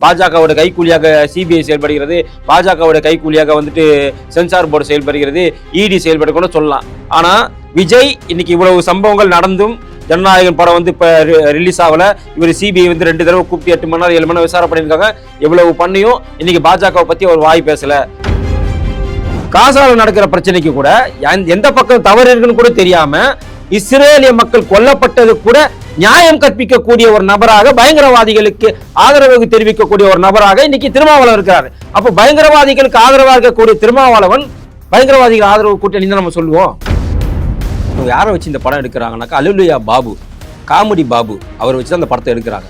பாஜகவோட கைக்கூலியாக சிபிஐ செயல்படுகிறது, பாஜகவோட கைக்கூலியாக வந்துட்டு சென்சார் போர்டு செயல்படுகிறது, இடி செயல்பட கூட சொல்லலாம். ஆனா விஜய் இன்னைக்கு இவ்வளவு சம்பவங்கள் நடந்தும் ஜனநாயகன் படம் வந்து இப்ப ரிலீஸ் ஆகல. இவர் சிபிஐ வந்து 2 தடவை கூப்பிட்டு 8 மணி நேரம் 7 மணி நேரம் விசாரணை பண்ணியிருக்காங்க. எவ்வளவு பண்ணியும் இன்னைக்கு பாஜகவை பத்தி அவர் வாய் பேசல. காசால நடக்கிற பிரச்சனைக்கு கூட எந்த பக்கம் தவறு இருக்குன்னு கூட தெரியாம இஸ்ரேலிய மக்கள் கொல்லப்பட்டது கூட நியாயம் கற்பிக்கக்கூடிய ஒரு நபராக, பயங்கரவாதிகளுக்கு ஆதரவு தெரிவிக்கக்கூடிய ஒரு நபராக இன்னைக்கு திருமாவளவன் இருக்கிறார். அப்ப பயங்கரவாதிகளுக்கு ஆதரவாக இருக்கக்கூடிய திருமாவளவன் பயங்கரவாதிகள் ஆதரவு கூட்டணி நம்ம சொல்லுவோம். யாரை வச்சு இந்த படம் எடுக்கிறாங்கன்னாக்கா அல்லேலூயா பாபு, காமெடி பாபு அவர் வச்சு அந்த படத்தை எடுக்கிறாங்க.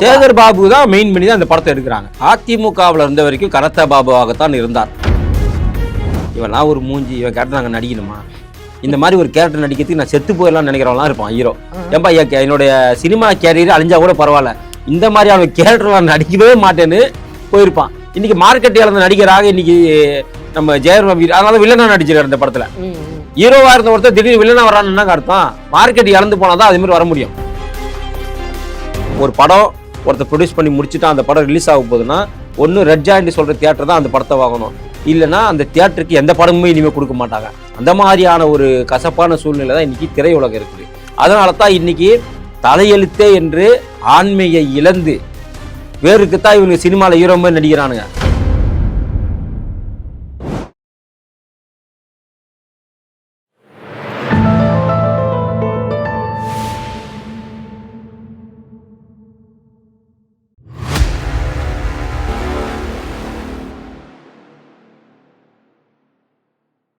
சேகர் பாபு தான் மெயின் பண்ணி தான் அந்த படத்தை எடுக்கிறாங்க. அதிமுகவில் இருந்த வரைக்கும் கனத்த பாபுவாகத்தான் இருந்தார். இவன் நான் ஒரு மூஞ்சி, இவன் கேரக்டர் நாங்கள் நடிக்கணுமா, இந்த மாதிரி ஒரு கேரக்டர் நடிக்கிறதுக்கு நான் செத்து போயிடலாம் நினைக்கிறவங்களாம் இருப்பான் ஹீரோ. ஏன்பா என்னுடைய சினிமா கேரியர் அழிஞ்சா கூட பரவாயில்ல, இந்த மாதிரி அவன் கேரக்டர்லாம் நடிக்கவே மாட்டேன்னு போயிருப்பான். இன்னைக்கு மார்க்கெட் இழந்த நடிகராக இன்னைக்கு நம்ம ஜெயர் ரவி, அதனால வில்லனா நடிச்சிருக்காரு இந்த படத்துல. ஹீரோவா இருந்த ஒருத்தர் திடீர்னு வில்லனா வரான்னு அர்த்தம், மார்க்கெட் இழந்து போனாதான் அதே மாதிரி வர முடியும். ஒரு படம் ஒருத்தர் ப்ரொடியூஸ் பண்ணி முடிச்சுட்டா அந்த படம் ரிலீஸ் ஆக போகுதுன்னா ஒன்னு ரெட் ஜாயிண்ட் சொல்ற தியேட்டர் தான் அந்த படத்தை வாங்கணும், இல்லைன்னா அந்த தியேட்டருக்கு எந்த படமுமே இனிமேல் கொடுக்க மாட்டாங்க. அந்த மாதிரியான ஒரு கசப்பான சூழ்நிலை தான் இன்னைக்கு திரையுலகம் இருக்குது. அதனால தான் இன்னைக்கு தலையெழுத்தே என்று ஆண்மையை இழந்து வேறுக்குத்தான் இவங்க சினிமாவில் ஹீரோ மாதிரி நடிக்கிறானுங்க.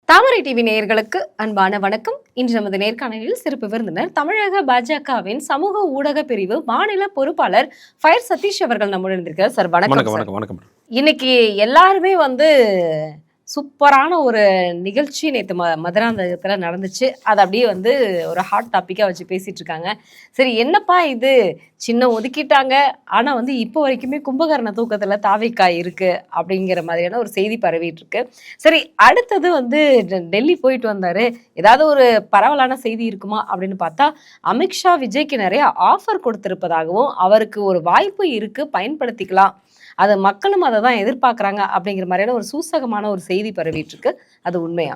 தாமரை டிவி நேயர்களுக்கு அன்பான வணக்கம். இன்று நமது நேர்காணலில் சிறப்பு விருந்தினர் தமிழக பாஜகவின் சமூக ஊடக பிரிவு மாநில பொறுப்பாளர் ஃபயர் சதீஷ் அவர்கள் நம்முடன் இருந்திருக்கார். சார் வணக்கம். இன்னைக்கு எல்லாருமே வந்து சூப்பரான ஒரு நிகழ்ச்சி நேற்று மதுராந்தகத்தில் நடந்துச்சு. அது அப்படியே வந்து ஒரு ஹாட் டாப்பிக்காக வச்சு பேசிட்டு இருக்காங்க. சரி, என்னப்பா இது சின்ன ஒதுக்கிட்டாங்க, ஆனால் வந்து இப்போ வரைக்குமே கும்பகர்ண தூக்கத்தில் தாவிக்காய் இருக்கு அப்படிங்கிற மாதிரியான ஒரு செய்தி பரவிட்டு இருக்கு. சரி, அடுத்தது வந்து டெல்லி போயிட்டு வந்தாரு, ஏதாவது ஒரு பரவலான செய்தி இருக்குமா அப்படின்னு பார்த்தா அமித்ஷா விஜய்க்கு நிறைய ஆஃபர் கொடுத்திருப்பதாகவும் அவருக்கு ஒரு வாய்ப்பு இருக்கு பயன்படுத்திக்கலாம், அது மக்களும் அதை தான் எதிர்பார்க்குறாங்க அப்படிங்கிற மாதிரியான ஒரு சூசகமான ஒரு செய்தி பரவிட்டு இருக்கு. அது உண்மையா?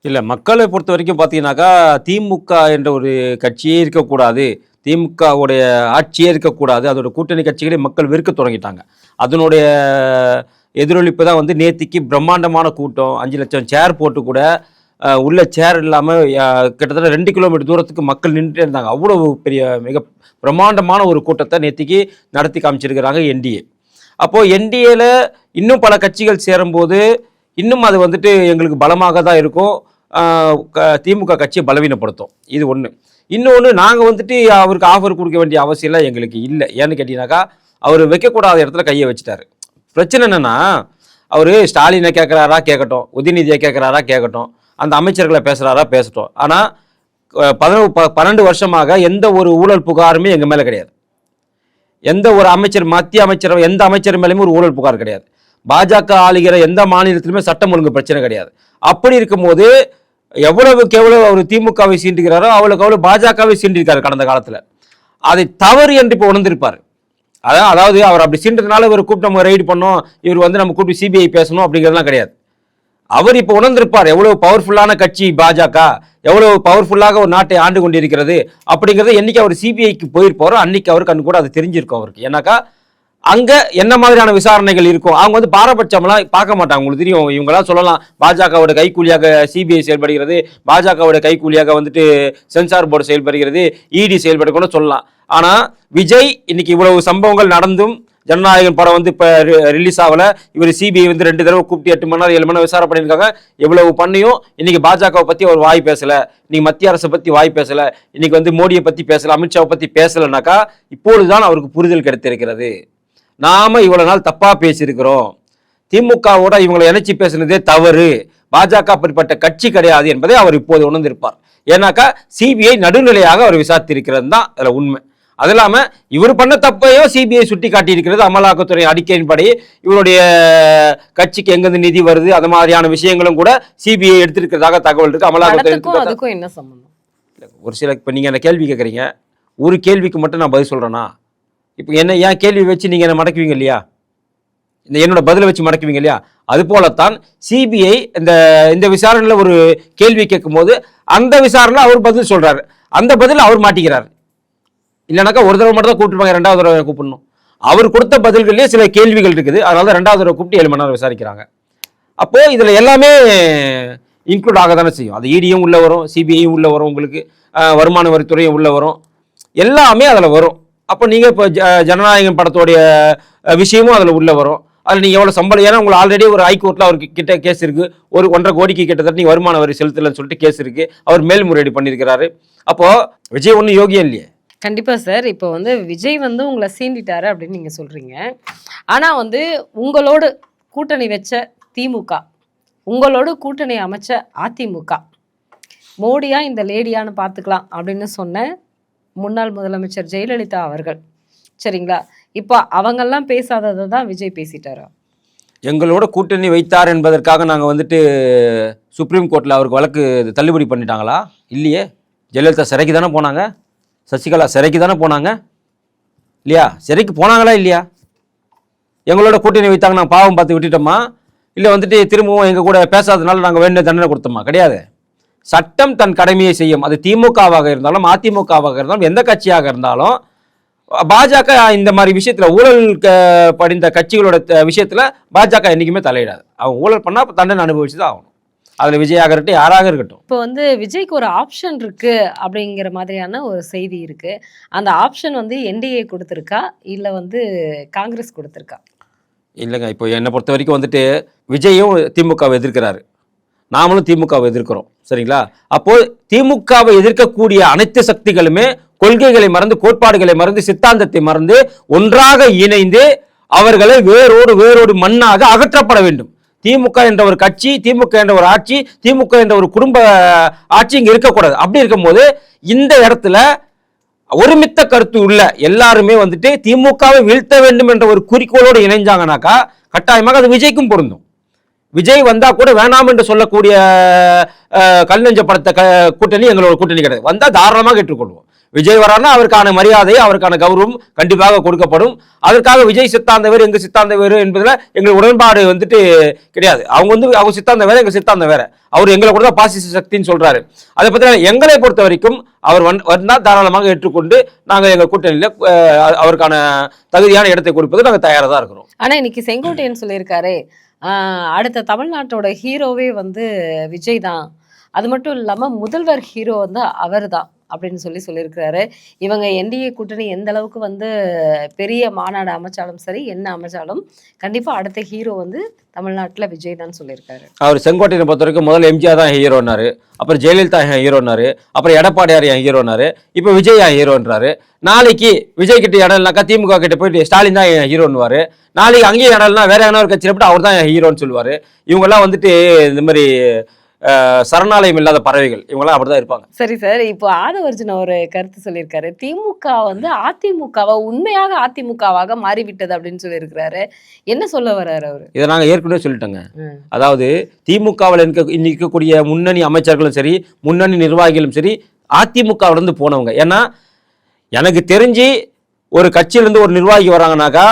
இல்லை, மக்களை பொறுத்த வரைக்கும் பார்த்தீங்கன்னாக்கா திமுக என்ற ஒரு கட்சியே இருக்கக்கூடாது, திமுகவுடைய ஆட்சியே இருக்கக்கூடாது, அதோட கூட்டணி கட்சிகளே மக்கள் வெறுக்க தொடங்கிட்டாங்க. அதனுடைய எதிரொலிப்பு தான் வந்து நேத்திக்கு பிரம்மாண்டமான கூட்டம். 5 லட்சம் சேர் போட்டு கூட உள்ள சேர் இல்லாமல் கிட்டத்தட்ட 2 கிலோமீட்டர் தூரத்துக்கு மக்கள் நின்றுட்டே இருந்தாங்க. அவ்வளோ பெரிய மிக பிரம்மாண்டமான ஒரு கூட்டத்தை நேத்திக்கு நடத்தி காமிச்சிருக்கிறாங்க என்டிஏ. அப்போது என்டிஏல இன்னும் பல கட்சிகள் சேரும்போது இன்னும் அது வந்துட்டு எங்களுக்கு பலமாக தான் இருக்கும், திமுக கட்சியை பலவீனப்படுத்தும். இது ஒன்று. இன்னொன்று, நாங்கள் வந்துட்டு அவருக்கு ஆஃபர் கொடுக்க வேண்டிய அவசியம்லாம் எங்களுக்கு இல்லை. ஏன்னு கேட்டீங்கன்னாக்கா அவர் வைக்கக்கூடாத இடத்துல கையை வச்சுட்டாரு. பிரச்சனை என்னென்னா, அவர் ஸ்டாலினை கேட்குறாரா கேட்கட்டும், உதயநிதியை கேட்குறாரா கேட்கட்டும், அந்த அமைச்சர்களை பேசுகிறாரா பேசட்டும். ஆனால் 12 வருஷமாக எந்த ஒரு ஊழல் புகாருமே எங்கள் மேலே கிடையாது. எந்த ஒரு அமைச்சர், மத்திய அமைச்சர், எந்த அமைச்சர் மேலேயுமே ஒரு ஊழல் புகார் கிடையாது. பாஜக ஆளுகிற எந்த மாநிலத்திலுமே சட்டம் ஒழுங்கு பிரச்சனை கிடையாது. அப்படி இருக்கும்போது எவ்வளவுக்கு எவ்வளவு அவர் திமுகவை சீண்டுகிறாரோ அவ்வளவுக்கு அவ்வளவு பாஜகவை சீண்டிருக்காரு கடந்த காலத்தில். அதை தவறு என்று இப்போ உணர்ந்திருப்பார். அதாவது அவர் அப்படி சீன்றதுனால இவர் கூப்பிட்டு நம்ம ரைடு பண்ணோம், இவர் வந்து நம்ம கூப்பிட்டு சிபிஐ பேசணும் அப்படிங்கிறதுலாம் கிடையாது. அவர் இப்போ உணர்ந்திருப்பார் எவ்வளவு பவர்ஃபுல்லான கட்சி பாஜக, எவ்வளவு பவர்ஃபுல்லாக ஒரு நாட்டை ஆண்டு கொண்டிருக்கிறது அப்படிங்கிறத. என்னைக்கு அவர் சிபிஐக்கு போயிருப்பாரோ அன்னைக்கு அவருக்கு கண்ணு கூட அது தெரிஞ்சிருக்கும் அவருக்கு. ஏன்னாக்கா அங்க என்ன மாதிரியான விசாரணைகள் இருக்கும், அவங்க வந்து பாரபட்சம்லாம் பார்க்க மாட்டாங்க. உங்களுக்கு தெரியும், இவங்களாம் சொல்லலாம் பாஜகவோட கைக்கூலியாக சிபிஐ செயல்படுகிறது, பாஜகவோட கைக்கூலியாக வந்துட்டு சென்சார் போர்டு செயல்படுகிறது, இடி செயல்பட கூட சொல்லலாம். ஆனா விஜய் இன்னைக்கு இவ்வளவு சம்பவங்கள் நடந்தும் ஜனநாயகன் படம் வந்து இப்போ ரிலீஸ் ஆகல. இவர் சிபிஐ வந்து 2 தடவை கூப்பிட்டு 8 மணி நேரம் 7 மணி நேரம் விசாரணை பண்ணியிருக்காங்க. எவ்வளவு பண்ணியும் இன்னைக்கு பாஜகவை பற்றி அவர் வாய் பேசல, இன்னைக்கு மத்திய அரசை பற்றி வாய் பேசல, இன்னைக்கு வந்து மோடியை பற்றி பேசல, அமித்ஷாவை பற்றி பேசலைனாக்கா இப்பொழுதுதான் அவருக்கு புரிதல் கிடைத்திருக்கிறது. நாம இவ்வளவு நாள் தப்பா பேசியிருக்கிறோம், திமுகவோட இவங்களை இணைச்சி பேசுனதே தவறு, பாஜக அப்படிப்பட்ட கட்சி கிடையாது என்பதை அவர் இப்போது உணர்ந்திருப்பார். ஏன்னாக்கா சிபிஐ நடுநிலையாக அவர் விசாரித்திருக்கிறது தான் அதில் உண்மை. அது இல்லாமல் இவர் பண்ண தப்பையும் சிபிஐ சுட்டி காட்டியிருக்கிறது. அமலாக்கத்துறை அறிக்கையின்படி இவருடைய கட்சிக்கு எங்கிருந்து நிதி வருது, அந்த மாதிரியான விஷயங்களும் கூட சிபிஐ எடுத்திருக்கிறதாக தகவல் இருக்கு. அமலாக்கத்துறை என்ன சம்பந்தம்? ஒரு சில இப்போ நீங்கள் அந்த கேள்வி கேட்குறீங்க, ஒரு கேள்விக்கு மட்டும் நான் பதில் சொல்கிறேன்னா, இப்போ என்ன ஏன் கேள்வி வச்சு நீங்கள் என்ன மடக்குவீங்க இல்லையா, என்னோட பதிலை வச்சு மடக்குவீங்க இல்லையா, அது போலத்தான் சிபிஐ இந்த விசாரணையில் ஒரு கேள்வி கேட்கும் போது அந்த விசாரணையில் அவர் பதில் சொல்றாரு, அந்த பதில் அவர் மாட்டிக்கிறார். இல்லைனாக்கா ஒரு தடவை மட்டும் தான் கூப்பிட்டுருப்பாங்க, 2வது தடவை கூப்பிடணும். அவர் கொடுத்த பதில்களே சில கேள்விகள் இருக்குது, அதனால தான் 2வது தடவை கூப்பிட்டு 7 மணி நேரம் விசாரிக்கிறாங்க. அப்போ இதுல எல்லாமே இன்க்ளூட் ஆக தானே செய்யும். அது இடியும் உள்ள வரும், சிபிஐயும் உள்ள வரும், உங்களுக்கு வருமான வரித்துறையும் உள்ள வரும், எல்லாமே அதில் வரும். அப்போ நீங்கள் இப்போ ஜனநாயகம் படத்தோடைய விஷயமும் அதில் உள்ள வரும். அதில் நீங்கள் எவ்வளோ சம்பளம், ஏன்னா உங்களுக்கு ஆல்ரெடி ஒரு ஹைகோர்ட்டில் அவருக்கு கிட்ட கேஸ் இருக்குது, ஒரு 1.5 கோடிக்கு கிட்டத்தட்ட நீங்கள் வருமான வரி செலுத்தலன்னு சொல்லிட்டு கேஸ் இருக்குது, அவர் மேல்முறையீடு பண்ணியிருக்கிறாரு. அப்போது விஜய் ஒன்றும் யோகியம் இல்லையே. கண்டிப்பா சார். இப்போ விஜய் உங்களை சீண்டிட்டாரு அப்படின்னு நீங்க சொல்றீங்க. ஆனா உங்களோடு கூட்டணி வச்ச திமுக, உங்களோட கூட்டணி அமைச்ச அதிமுக, மோடியா இந்த லேடியான்னு பார்த்துக்கலாம் அப்படின்னு சொன்ன முன்னாள் முதலமைச்சர் ஜெயலலிதா அவர்கள், சரிங்களா, இப்போ அவங்கெல்லாம் பேசாததை தான் விஜய் பேசிட்டாரா? எங்களோட கூட்டணி வைத்தார் என்பதற்காக நாங்கள் சுப்ரீம் கோர்ட்டில் அவருக்கு வழக்கு தள்ளுபடி பண்ணிட்டாங்களா? இல்லையே. ஜெயலலிதா சிறைக்கு தானே போனாங்க, சசிகலா சிறைக்கு தானே போனாங்க இல்லையா? சிறைக்கு போனாங்களா இல்லையா? எங்களோட கூட்டணி வைத்தாங்க நாங்கள் பாவம் பார்த்து விட்டுட்டோமா, இல்லை திரும்பவும் எங்கள் கூட பேசாததுனால நாங்கள் வேண்டிய தண்டனை கொடுத்தோமா? கிடையாது. சட்டம் தன் கடமையை செய்யும். அது திமுகவாக இருந்தாலும் அதிமுகவாக இருந்தாலும் எந்த கட்சியாக இருந்தாலும், பாஜக இந்த மாதிரி விஷயத்தில் ஊழல் படிந்த கட்சிகளோட விஷயத்தில் பாஜக என்றைக்குமே தலையிடாது. அவங்க ஊழல் பண்ணால் தண்டனை அனுபவிச்சு தான் ஆகணும். அதில் விஜயாக இருக்கட்டும், யாராக இருக்கட்டும். இப்போ விஜய்க்கு ஒரு ஆப்ஷன் இருக்கு அப்படிங்கிற மாதிரியான ஒரு செய்தி இருக்கு. அந்த ஆப்ஷன் என்டிஏ கொடுத்துருக்கா இல்லை காங்கிரஸ் கொடுத்துருக்கா? இல்லைங்க, இப்போ என்னை பொறுத்த வரைக்கும் விஜயும் திமுகவை எதிர்க்கிறாரு, நாமளும் திமுகவை எதிர்க்கிறோம், சரிங்களா? அப்போ திமுகவை எதிர்க்கக்கூடிய அனைத்து சக்திகளுமே கொள்கைகளை மறந்து, கோட்பாடுகளை மறந்து, சித்தாந்தத்தை மறந்து ஒன்றாக இணைந்து அவர்களை வேரோடு மண்ணாக அகற்றப்பட வேண்டும். திமுக என்ற ஒரு கட்சி, திமுக என்ற ஒரு ஆட்சி, திமுக என்ற ஒரு குடும்ப ஆட்சி இங்க இருக்கக்கூடாது. அப்படி இருக்கும்போது இந்த இடத்துல ஒருமித்த கருத்து உள்ள எல்லாருமே திமுகவை வீழ்த்த வேண்டும் என்ற ஒரு குறிக்கோளோடு இணைஞ்சாங்கனாக்கா கட்டாயமாக அது விஜய்க்கும் பொருந்தும். விஜய் வந்தா கூட வேணாம் என்று சொல்லக்கூடிய கல்நெஞ்ச படத்த கூட்டணி எங்களோட கூட்டணி கிடையாது. வந்தா தாராளமாக ஏற்றுக்கொள்வோம். விஜய் வரானா அவருக்கான மரியாதை, அவருக்கான கௌரவம் கண்டிப்பாக கொடுக்கப்படும். அதற்காக விஜய் சித்தாந்த வேறு, எங்க சித்தாந்த வேறு என்பதுல எங்களுக்கு உடன்பாடு கிடையாது. அவங்க சித்தாந்த வேற, எங்க சித்தாந்த வேற. அவர் எங்களை கூட தான் பாசிச சக்தின்னு சொல்றாரு. அதை பத்தி எங்களை பொறுத்த வரைக்கும் அவர் வந்தா தாராளமாக ஏற்றுக்கொண்டு நாங்கள் எங்கள் கூட்டணியில அவருக்கான தகுதியான இடத்தை கொடுப்பது நாங்கள் தயாராக தான் இருக்கிறோம். ஆனா இன்னைக்கு செங்கோட்டையன் சொல்லியிருக்காரு, அடுத்த தமிழ்நாட்டோட ஹீரோவே விஜய் தான், அது மட்டும் இல்லாம முதல்வர் ஹீரோ அவர் தான் அப்படின்னு சொல்லியிருக்கிறாரு. இவங்க என்டிஏ கூட்டணி எந்த அளவுக்கு பெரிய மாநாடு அமைச்சாலும் சரி, என்ன அமைச்சாலும் கண்டிப்பா அடுத்த ஹீரோ தமிழ்நாட்டில் விஜய் தான் சொல்லியிருக்காரு. அவர் செங்கோட்டையனை பொறுத்த வரைக்கும் முதல்ல எம்ஜிஆர் தான் ஹீரோன்னாரு, அப்புறம் ஜெயலலிதா ஹீரோன்னாரு, அப்புறம் எடப்பாடியார் என் ஹீரோன்னாரு, இப்போ விஜய் என் ஹீரோன்றாரு. நாளைக்கு விஜய் கிட்ட இடம் இல்லைனாக்கா திமுக கிட்ட போயிட்டு ஸ்டாலின் தான் என் ஹீரோன்னுவாரு. நாளைக்கு அங்கேயும் இடம் இல்லைனா வேற எங்கன்னா ஒரு கட்சியில் போட்டு அவர் தான் என் ஹீரோன்னு சொல்லுவாரு. இவங்கெல்லாம் இந்த மாதிரி சரணாலயம் இல்லாத பறவைகள், இவங்களாம் அப்படிதான் இருப்பாங்க. சரி சார், இப்போ ஆதவர்ஜுன் ஒரு கருத்து சொல்லியிருக்காரு, திமுக அதிமுகவை உண்மையாக அதிமுகவாக மாறிவிட்டது அப்படின்னு சொல்லியிருக்கிறாரு. என்ன சொல்ல வர்றாரு அவரு? இதை நாங்கள் ஏற்கனவே சொல்லிட்டோங்க. அதாவது திமுகவில் இருக்கக்கூடிய முன்னணி அமைச்சர்களும் சரி, முன்னணி நிர்வாகிகளும் சரி, அதிமுகவிலிருந்து போனவங்க. ஏன்னா எனக்கு தெரிஞ்சு ஒரு கட்சியிலிருந்து ஒரு நிர்வாகி வராங்கனாக்கா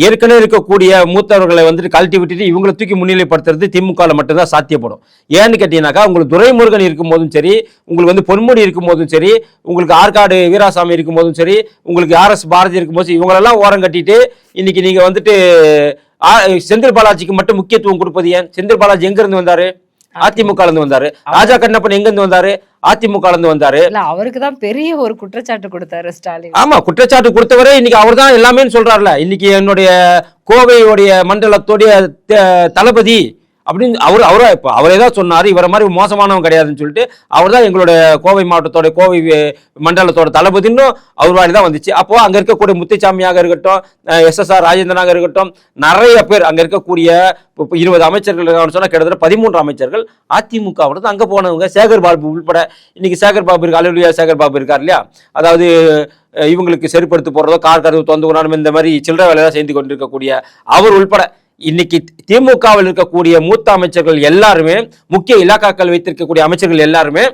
ஏற்கனவே இருக்கக்கூடிய மூத்தவர்களை கழட்டி விட்டுட்டு இவங்களை தூக்கி முன்னிலைப்படுத்துறது திமுகவில் மட்டும்தான் சாத்தியப்படும். ஏன்னு கேட்டீங்கன்னாக்கா, உங்களுக்கு துரைமுருகன் இருக்கும் போதும் சரி, உங்களுக்கு பொன்முடி இருக்கும் போதும் சரி, உங்களுக்கு ஆற்காடு வீராசாமி இருக்கும் போதும் சரி, உங்களுக்கு RS பாரதி இருக்கும் போது இவங்களெல்லாம் ஓரம் கட்டிட்டு இன்னைக்கு நீங்க செந்தில் பாலாஜிக்கு மட்டும் முக்கியத்துவம் கொடுப்பது ஏன்? செந்தில் பாலாஜி எங்க இருந்து வந்தாரு? அதிமுக இருந்து வந்தாரு. ராஜா கண்ணப்பன் எங்க இருந்து வந்தாரு? அதிமுக இருந்து வந்தாரு. அவருக்கு தான் பெரிய ஒரு குற்றச்சாட்டு கொடுத்தாரு ஸ்டாலின். ஆமா, குற்றச்சாட்டு கொடுத்தவரே இன்னைக்கு அவர் தான் எல்லாமே சொல்றாருல. இன்னைக்கு என்னுடைய கோவையுடைய மண்டலத்தோடைய தளபதி அப்படின்னு அவரே தான் சொன்னாரு. இவரை மாதிரி மோசமானவங்க கிடையாதுன்னு சொல்லிட்டு அவர் தான் எங்களுடைய கோவை மாவட்டத்தோட கோவை மண்டலத்தோட தளபதின்னு அவர் வாரி தான் வந்துச்சு. அப்போ அங்க இருக்கக்கூடிய முத்துசாமியாக இருக்கட்டும், SSR ராஜேந்திரனாக இருக்கட்டும், நிறைய பேர் அங்க இருக்கக்கூடிய 20 அமைச்சர்கள் சொன்னா கிட்டத்தட்ட 13 அமைச்சர்கள் அதிமுகவோட தான் அங்க போனவங்க. சேகர் பாபு உள்பட இன்னைக்கு சேகர் பாபு இருக்கு, அலுவலியா சேகர் பாபு இருக்கார் இல்லையா? அதாவது இவங்களுக்கு செருப்படுத்து போடுறதோ, கார் கருவு தொந்து கொண்டாடும், இந்த மாதிரி சில்லறை வேலைதான் செய்து கொண்டிருக்கக்கூடிய அவர் உள்பட இன்னைக்கு திமுகவில் இருக்கக்கூடிய மூத்த அமைச்சர்கள் எல்லாருமே, முக்கிய இலாக்காக்கள் வைத்திருக்கக்கூடிய அமைச்சர்கள் எல்லாருமே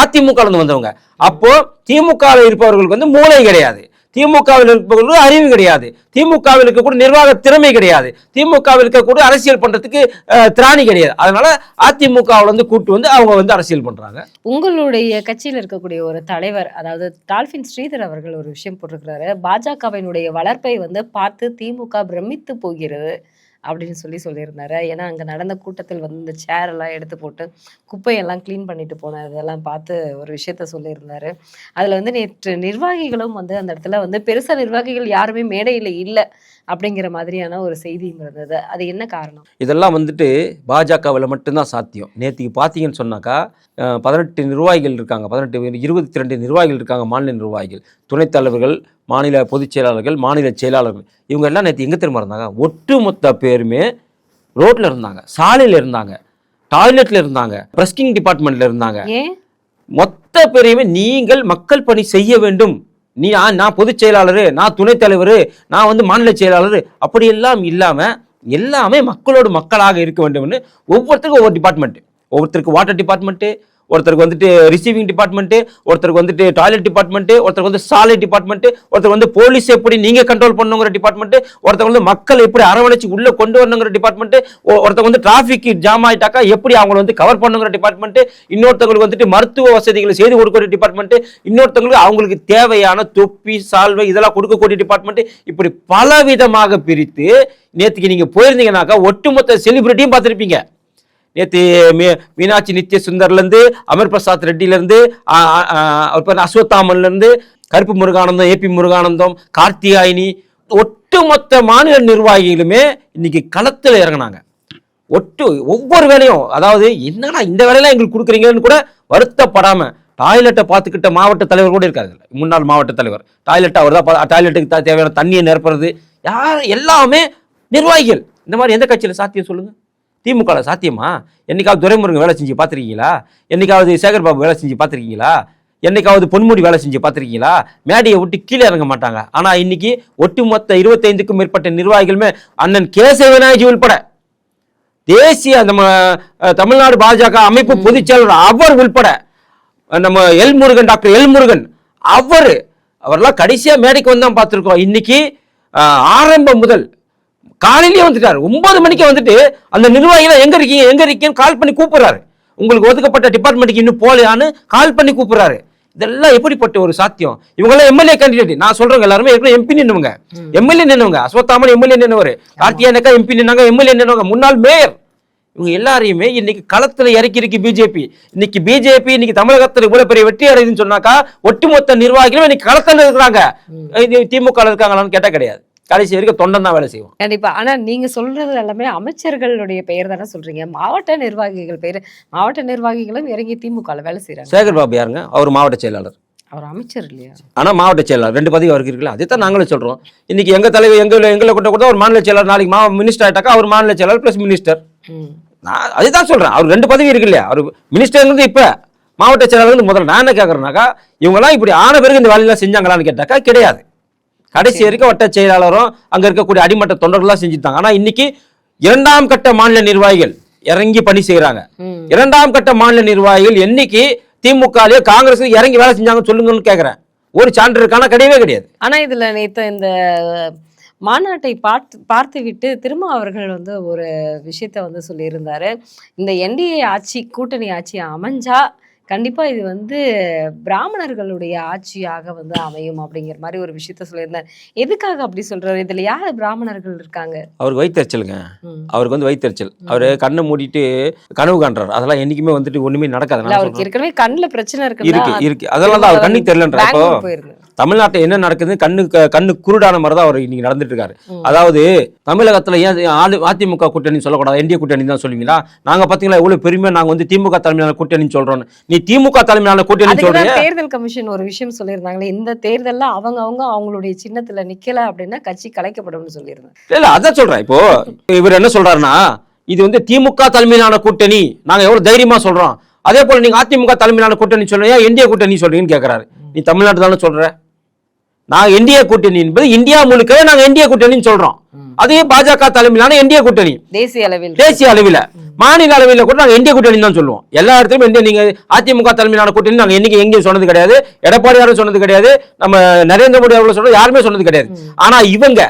அதிமுக வந்தவங்க. அப்போ திமுக இருப்பவர்களுக்கு மூளை கிடையாது. திமுகவில் இருப்பவர்களுக்கு அறிவு கிடையாது, திமுகவில் இருக்கக்கூடிய நிர்வாக திறமை கிடையாது, திமுகவில் இருக்கக்கூடிய அரசியல் பண்றதுக்கு திராணி கிடையாது. அதனால அதிமுகவில் கூட்டு வந்து அவங்க அரசியல் பண்றாங்க. உங்களுடைய கட்சியில் இருக்கக்கூடிய ஒரு தலைவர், அதாவது டால்பின் ஸ்ரீதர் அவர்கள் ஒரு விஷயம் போட்டிருக்கிறாரு. பாஜகவினுடைய வளர்ப்பை பார்த்து திமுக பிரமித்து போகிறது அப்படின்னு சொல்லியிருந்தாரு. ஏன்னா அங்கே நடந்த கூட்டத்தில் இந்த சேர் எல்லாம் எடுத்து போட்டு குப்பையெல்லாம் க்ளீன் பண்ணிட்டு போனதெல்லாம் பார்த்து ஒரு விஷயத்த சொல்லியிருந்தாரு. அதில் நேற்று நிர்வாகிகளும் அந்த இடத்துல பெருசா நிர்வாகிகள் யாருமே மேடையில் இல்லை அப்படிங்கிற மாதிரியான ஒரு செய்தியும் இருந்தது. அது என்ன காரணம்? இதெல்லாம் பாஜகவில் மட்டும்தான் சாத்தியம். நேற்றுக்கு பார்த்தீங்கன்னு சொன்னாக்கா 18 நிர்வாகிகள் இருக்காங்க, 22 நிர்வாகிகள் இருக்காங்க, மாநில நிர்வாகிகள், துணைத் தலைவர்கள், மாநில பொதுச் செயலாளர்கள், மாநில செயலாளர்கள். இவங்க எல்லாம் நேற்று எங்கே திரும்ப இருந்தாங்க? ஒட்டுமொத்த பேருமே ரோட்டில் இருந்தாங்க, சாலையில் இருந்தாங்க, டாய்லெட்டில் இருந்தாங்க, பிரஸ்கிங் டிபார்ட்மெண்ட்டில் இருந்தாங்க. மொத்த பேரையுமே நீங்கள் மக்கள் பணி செய்ய வேண்டும், நான் பொதுச் செயலாளர், நான் துணைத் தலைவர், நான் மாநில செயலாளர், அப்படியெல்லாம் இல்லாமல் எல்லாமே மக்களோடு மக்களாக இருக்க வேண்டும்னு ஒவ்வொருத்தருக்கும் ஒவ்வொரு டிபார்ட்மெண்ட். ஒவ்வொருத்தருக்கு வாட்டர் டிபார்ட்மெண்ட்டு, ஒருத்தருக்கு ரிசீவிங் டிபார்ட்மெண்ட்டு, ஒருத்தருக்கு டாய்லெட் டிபார்ட்மெண்ட்டு, ஒருத்தருக்கு சாலை டிபார்ட்மெண்ட்டு, ஒருத்தருக்கு போலீஸ் எப்படி நீங்கள் கண்ட்ரோல் பண்ணுங்கிற டிபார்ட்மெண்ட்டு, ஒருத்தருக்கு மக்கள் எப்படி அரவணைச்சு உள்ளே கொண்டு வரணுங்கிற டிபார்ட்மெண்ட்டு, ஒருத்தருக்கு டிராஃபிக் ஜாம் ஆகிட்டாக்கா எப்படி அவங்களை கவர் பண்ணுங்கிற டிபார்ட்மெண்ட்டு, இன்னொருத்தவங்களுக்கு மருத்துவ வசதிகளை செய்து கொடுக்கக்கூடிய டிபார்ட்மெண்ட்டு, இன்னொருத்தவங்களுக்கு அவங்களுக்கு தேவையான தொப்பி சால்வை இதெல்லாம் கொடுக்கக்கூடிய டிபார்ட்மெண்ட்டு, இப்படி பலவிதமாக பிரித்து நேற்றுக்கு நீங்கள் போயிருந்தீங்கன்னாக்கா ஒட்டுமொத்த செலிபிரிட்டியும் பார்த்துருப்பீங்க. நேற்று மீனாட்சி நித்ய சுந்தர்லேருந்து, அமர் பிரசாத் ரெட்டிலேருந்து, அஸ்வத்தாமன்லேருந்து, கருப்பு முருகானந்தம், ஏபி முருகானந்தம், கார்த்திகாயினி, ஒட்டுமொத்த மாநில நிர்வாகிகளுமே இன்னைக்கு களத்தில் இறங்கினாங்க. ஒவ்வொரு வேலையும், அதாவது என்னன்னா இந்த வேலையெல்லாம் எங்களுக்கு கொடுக்குறீங்கன்னு கூட வருத்தப்படாமல் டாய்லெட்டை பார்த்துக்கிட்ட மாவட்ட தலைவர் கூட இருக்காரு. முன்னாள் மாவட்ட தலைவர் டாய்லெட் அவர் தான், டாய்லெட்டுக்கு தேவையான தண்ணியை நிரப்புறது எல்லாமே நிர்வாகிகள். இந்த மாதிரி எந்த கட்சியில் சாத்தியம் சொல்லுங்கள்? திமுகவில் சாத்தியமா? என்னைக்காவது துரைமுருகன் வேலை செஞ்சு பார்த்துருக்கீங்களா? என்னைக்காவது சேகர்பாபு வேலை செஞ்சு பார்த்துருக்கீங்களா? என்னைக்காவது பொன்முடி வேலை செஞ்சு பார்த்துருக்கீங்களா? மேடையை விட்டு கீழே இறங்க மாட்டாங்க. ஆனால் இன்னைக்கு ஒட்டுமொத்த 25க்கும் மேற்பட்ட நிர்வாகிகளுமே அண்ணன் கேசவநாயகி உள்பட, தேசிய நம்ம தமிழ்நாடு பாஜக அமைப்பு பொதுச் செயலாளர் அவர் உள்பட, நம்ம டாக்டர் எல் முருகன் அவரெல்லாம் கடைசியாக மேடைக்கு வந்து தான் பார்த்துருக்கோம். இன்னைக்கு ஆரம்பம் முதல் காலையிலேயே வந்துட்டாரு, 9 மணிக்கு அந்த நிர்வாகிகளை எங்க இருக்கீங்கன்னு கால் பண்ணி கூப்பிடுறாரு. உங்களுக்கு ஒதுக்கப்பட்ட டிபார்ட்மெண்ட்டுக்கு இன்னும் போலையான்னு கால் பண்ணி கூப்பிடுறாரு. இதெல்லாம் எப்படிப்பட்ட ஒரு சாத்தியம்? இவங்கெல்லாம் எம்எல்ஏ கேண்டிடேட். நான் சொல்றேங்க எல்லாருமே எம்பி நின்னுவங்க, எம்எல்ஏ நின்னுவங்க. அஸ்வத்தாமன் எம்எல்ஏ நின்னவர், கார்த்திகேயனக்கா எம்பி நின்னாங்க, எம்எல்ஏ நின்னவங்க, முன்னாள் மேயர். இவங்க எல்லாரையுமே இன்னைக்கு களத்துல இறக்கி பிஜேபி. இன்னைக்கு தமிழகத்தில் இவ்வளவு பெரிய வெற்றி அடையுதுன்னு சொன்னாக்கா ஒட்டுமொத்த நிர்வாகிகளும் இன்னைக்கு களத்துல இருக்கிறாங்க. திமுக இருக்காங்களான்னு கேட்டா கிடையாது. கடைசி வரைக்கும் தொண்டன் தான் வேலை செய்வோம். கண்டிப்பா. ஆனா நீங்க சொல்றது எல்லாமே அமைச்சர்களுடைய பெயர் தானே சொல்றீங்க, மாவட்ட நிர்வாகிகள் பெயர். மாவட்ட நிர்வாகிகளும் இறங்கி திமுக வேலை செய்யறாங்க. சேகர்பாபு யாருங்க? அவர் மாவட்ட செயலாளர், அவர் அமைச்சர் இல்லையா? ஆனா மாவட்ட செயலாளர் 2 பதவி அவருக்கு இருக்குல்ல. அதைத்தான் நாங்களும் சொல்றோம். இன்னைக்கு எங்க தலைவர் எங்களை கூட ஒரு மாநில செயலாளர், நாளைக்கு மினிஸ்டர் ஆயிட்டாக்கா அவர் மாநில செயலாளர் பிளஸ் மினிஸ்டர். நான் அதுதான் சொல்றேன், அவர் 2 பதவி இருக்கு இல்லையா? அவர் மினிஸ்டர் இப்ப மாவட்ட செயலாளர் முதல்ல. நான் என்ன கேட்கறேன்னாக்கா இவங்க எல்லாம் இப்படி ஆன பிறகு இந்த வேலையெல்லாம் செஞ்சாங்களான்னு கேட்டாக்கா கிடையாது. கடைசி வரைக்கும் வட்ட செயலாளரும் அங்க இருக்கக்கூடிய அடிமட்ட தொண்டர்கள்லாம் செஞ்சுட்டாங்க. ஆனா இன்னைக்கு 2ஆம் கட்ட மாநில நிர்வாகிகள் இறங்கி பணி செய்யறாங்க. 2ஆம் கட்ட மாநில நிர்வாகிகள் என்னைக்கு திமுக காங்கிரஸ் இறங்கி வேலை செஞ்சாங்க சொல்லுங்கன்னு கேட்கிறேன். ஒரு சான்று இருக்கான கிடையவே கிடையாது. ஆனா இதுல நேற்று இந்த மாநாட்டை பார்த்து விட்டு திரும்ப அவர்கள் ஒரு விஷயத்த சொல்லியிருந்தாரு. இந்த என்டிஏ ஆட்சி, கூட்டணி ஆட்சி அமைஞ்சா கண்டிப்பா இது பிராமணர்களுடைய ஆட்சியாக அமையும் அப்படிங்கிற மாதிரி ஒரு விஷயத்த சொல்லியிருந்தார். எதுக்காக அப்படி சொல்றாரு? இதுல யாரு பிராமணர்கள் இருக்காங்க? அவருக்கு வயிற்றுச்சலுங்க. அவருக்கு வயிற்றுச்சல். அவரு கண்ணை மூடிட்டு கனவு காண்றாரு. அதெல்லாம் என்னைக்குமே ஒண்ணுமே நடக்காது. அவருக்கு ஏற்கனவே கண்ணுல பிரச்சனை இருக்கு. அதெல்லாம் தான் அவர் கண்ணுக்கு தெரியலன்ற. இப்போ தமிழ்நாட்டில் என்ன நடக்குது, கண்ணு குருடான மாதிரி தான் அவர் இன்னைக்கு நடந்துட்டு இருக்காரு. அதாவது தமிழகத்துல ஏன் அதிமுக கூட்டணி சொல்லக்கூடாது, என்டிஏ கூட்டணி தான் சொல்லுவீங்களா? நாங்க பாத்தீங்களா எவ்வளவு பெருமையா நாங்க திமுக தலைமையிலான கூட்டணி சொல்றோம். நீ திமுக தலைமையிலான கூட்டணி சொல்றீங்க. தேர்தல் கமிஷன் ஒரு விஷயம் சொல்லியிருந்தாங்களே, இந்த தேர்தல்ல அவங்களுடைய சின்னத்துல நிக்கல அப்படின்னா கட்சி கலைக்கப்படும் சொல்லியிருந்தாங்க. இல்ல அதான் சொல்றேன். இப்போ இவர் என்ன சொல்றாருன்னா, இது திமுக தலைமையிலான கூட்டணி நாங்க எவ்வளவு தைரியமா சொல்றோம். அதே போல நீங்க அதிமுக தலைமையிலான கூட்டணி சொல்றீங்க, என்டிஏ கூட்டணி சொல்றீங்கன்னு கேட்கிறாரு. நீ தமிழ்நாட்டு தானே சொல்ற? நான் என்டிஏ கூட்டணி என்பது இந்தியா முழுக்கவே நாங்க என்டிஏ கூட்டணின்னு சொல்றோம். அதே பாஜக தலைமையிலான என்டிஏ கூட்டணி தேசிய அளவில் மாநில அளவில் கூட நாங்கள் இந்திய கூட்டணி தான் சொல்லுவோம். எல்லா இடத்துலையும் இந்திய நீங்க அதிமுக தலைமையிலான கூட்டணி நாங்கள் என்னைக்கு எங்கேயும் சொன்னது கிடையாது. எடப்பாடியாரும் சொன்னது கிடையாது. நம்ம நரேந்திர மோடி அவர்கள் சொல்றது யாருமே சொன்னது கிடையாது. ஆனா இவங்க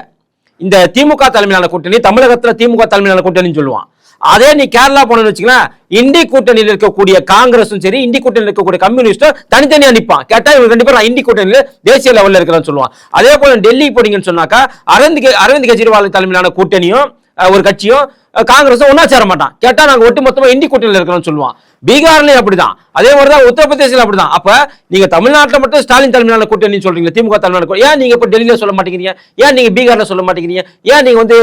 இந்த திமுக தலைமையிலான கூட்டணி, தமிழகத்துல திமுக தலைமையிலான கூட்டணின்னு சொல்லுவான். அதே நீ கேரளா போனன்னு வச்சுக்கலாம், இந்தி கூட்டணியில் இருக்கக்கூடிய காங்கிரஸும் சரி, இந்தி கூட்டணியில் இருக்கக்கூடிய கம்யூனிஸ்டும் தனித்தனியா நிற்பான். கேட்டா இவங்க 2 பேரும் இந்தி கூட்டணியில் தேசிய லெவலில் இருக்கிறான்னு சொல்லுவான். அதே போல டெல்லி போனீங்கன்னு சொன்னாக்கா அரவிந்த் கெஜ்ரிவால் தலைமையிலான கூட்டணியும் ஒரு கட்சியும் காங்கிரஸும் ஒன்னா சேர மாட்டான். கேட்டா நாங்க ஒட்டுமொத்தமா இந்தி கூட்டணியில் இருக்கிறோம்னு சொல்லுவான். பீகார்லயும் அப்படிதான், அதே மாதிரிதான் உத்தரப்பிரதேசல அப்படிதான். அப்ப நீங்க தமிழ்நாட்டில் மட்டும் ஸ்டாலின் தலைமையிலான கூட்டணி சொல்றீங்க, திமுக தலைமையிலான ஏன் நீங்க இப்ப டெல்லியில சொல்ல மாட்டேங்கிறீங்க? ஏன் நீங்க பீகார்ல சொல்ல மாட்டேங்கிறீங்க? ஏன் நீங்க வந்து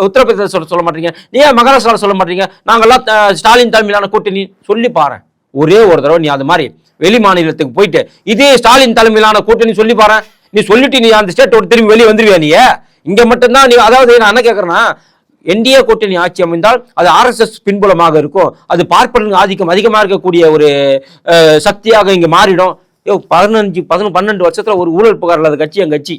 உத்தரப்பிரதேச சொல்ல மாட்டீங்க? ஏன் மகாராஷ்டிரால சொல்ல மாட்டீங்க? நாங்கெல்லாம் ஸ்டாலின் தலைமையிலான கூட்டணி சொல்லி பாரு. ஒரே ஒரு தடவை நீ அது மாதிரி வெளி மாநிலத்துக்கு போயிட்டு இதே ஸ்டாலின் தலைமையிலான கூட்டணி சொல்லி பாரு. நீ சொல்லிட்டு நீ அந்த ஸ்டேட் திரும்பி வெளியே வந்துருவியா? நீ இங்க மட்டும்தான் நீ, அதாவது நான் என்ன கேட்கறேன்னா, என்டிஏ கூட்டணி ஆட்சி அமைந்தால் அது RSS பின்புலமாக இருக்கும். அது பார்ப்பன ஆதிக்கம் அதிகமாக இருக்கக்கூடிய ஒரு சக்தியாக இங்க மாறிடும். 12 வருஷத்துல ஒரு ஊழல் புகார் இல்லாத கட்சி எங்க கட்சி.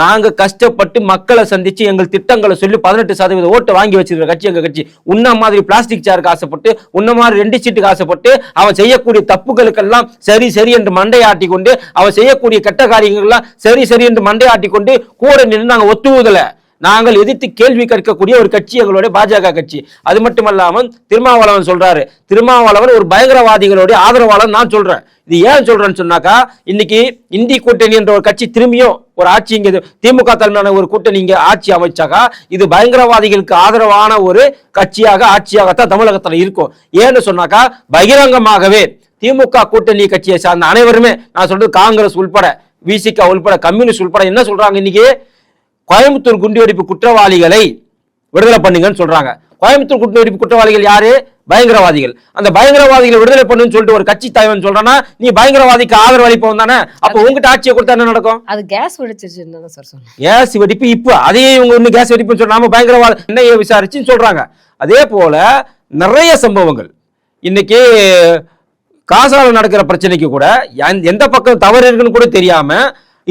நாங்க கஷ்டப்பட்டு மக்களை சந்திச்சு எங்கள் திட்டங்களை சொல்லி 18% ஓட்டு வாங்கி வச்சிருக்கிற கட்சி எங்க கட்சி. உன்ன மாதிரி பிளாஸ்டிக் சேருக்கு ஆசைப்பட்டு, உன்ன மாதிரி 2 சீட்டுக்கு ஆசைப்பட்டு அவன் செய்யக்கூடிய தப்புகளுக்கெல்லாம் சரி சரி என்று மண்டையாட்டி கொண்டு, அவன் செய்யக்கூடிய கெட்ட காரியங்கள்லாம் சரி சரி என்று மண்டையாட்டி கொண்டு கூட நின்று நாங்க ஒத்துவதில்லை. நாங்கள் எதிர்த்து கேள்வி கேட்கக்கூடிய ஒரு கட்சி எங்களுடைய பாஜக கட்சி. அது மட்டுமல்லாமல் திருமாவளவன் சொல்றாரு, திருமாவளவன் ஒரு பயங்கரவாதிகளுடைய ஆதரவாளர் நான் சொல்றேன். இது ஏன் சொல்றேன்னு சொன்னாக்கா, இன்னைக்கு இந்தி கூட்டணி என்ற ஒரு கட்சி திரும்பியும் ஒரு ஆட்சி இங்க திமுக தலைமையான ஒரு கூட்டணி இங்க ஆட்சி அமைச்சாக்கா, இது பயங்கரவாதிகளுக்கு ஆதரவான ஒரு கட்சியாக ஆட்சியாகத்தான் தமிழகத்துல இருக்கும். ஏன்னு சொன்னாக்கா, பகிரங்கமாகவே திமுக கூட்டணி கட்சியை சார்ந்த அனைவருமே, நான் சொல்றது காங்கிரஸ் உள்பட, விசிக உள்பட, கம்யூனிஸ்ட் உள்பட என்ன சொல்றாங்க, இன்னைக்கு கோயம்புத்தூர் குண்டுவெடிப்பு குற்றவாளிகளை விடுதலை பண்ணுங்கன்னு சொல்றாங்க. கோயம்புத்தூர் குண்டுவெடிப்பு குற்றவாளிகள் யாரு? பயங்கரவாதிகள். அந்த பயங்கரவாதிகளை விடுதலை பண்ணுன்னு சொல்லிட்டு ஒரு கட்சி தலைவன் சொல்றானா, நீ பயங்கரவாதிக்கு ஆதரவு அளிப்பவன் தானே. அப்ப உங்ககிட்ட ஆட்சியை கொடுத்தா என்ன நடக்கும்? அது கேஸ் வெடிச்சிருச்சுன்னு சார் சொன்னாங்க. கேஸ் வெடிப்பு இப்ப அதையே இவங்க இன்னும் கேஸ் வெடிப்புன்னு சொல்லாம பயங்கரவாத என்னைய விசாரிச்சுன்னு சொல்றாங்க. அதே போல நிறைய சம்பவங்கள் இன்னைக்கு காசால நடக்கிற பிரச்சனைக்கு கூட எந்த பக்கம் தவறு இருக்குன்னு கூட தெரியாம